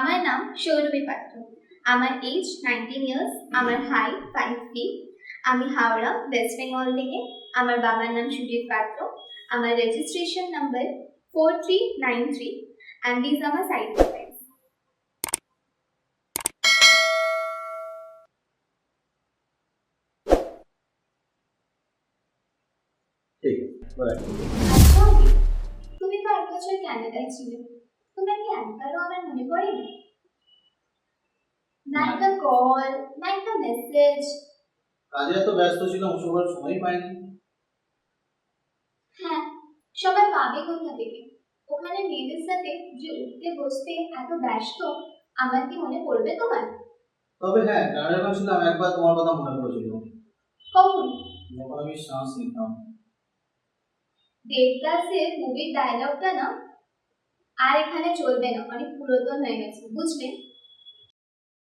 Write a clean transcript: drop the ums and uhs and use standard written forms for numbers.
আমার নাম সৌরভী পাত্র। আমার এজ 19 ইয়ার্স। আমার হাইট 5 feet। আমি হাওড়া ওয়েস্ট বেঙ্গল থেকে। আমার বাবার নাম সুজিত পাত্র। আমার registration number 4393 and these are my side profiles. ঠিক আছে আচ্ছা অভি, তুমি তো 8 বছর ক্যানাডায় ছিলে, তোমার কি একবারও আমার মনে পড়েনি? না একটা কল, না একটা মেসেজ। কাজে এত ব্যস্ত ছিলাম ওসবের সময় পাইনি। হ্যাঁ, সবাই পাবে কোথা থেকে? ওখানে মেয়েদের সাথে যে উঠতে বসতে এত ব্যস্ত, আমার কি মনে পড়বে তোমার? তবে হ্যাঁ, কানাডা যখন ছিলাম একবার তোমার কথা মনে পড়েছিল, কখন? যখন আমি শ্বাস নিতাম। দেবদাসের মুভির ডায়লগটা না আর এখানে চলবে না, অনেক পুরাতন হয়ে গেছে, বুঝলে?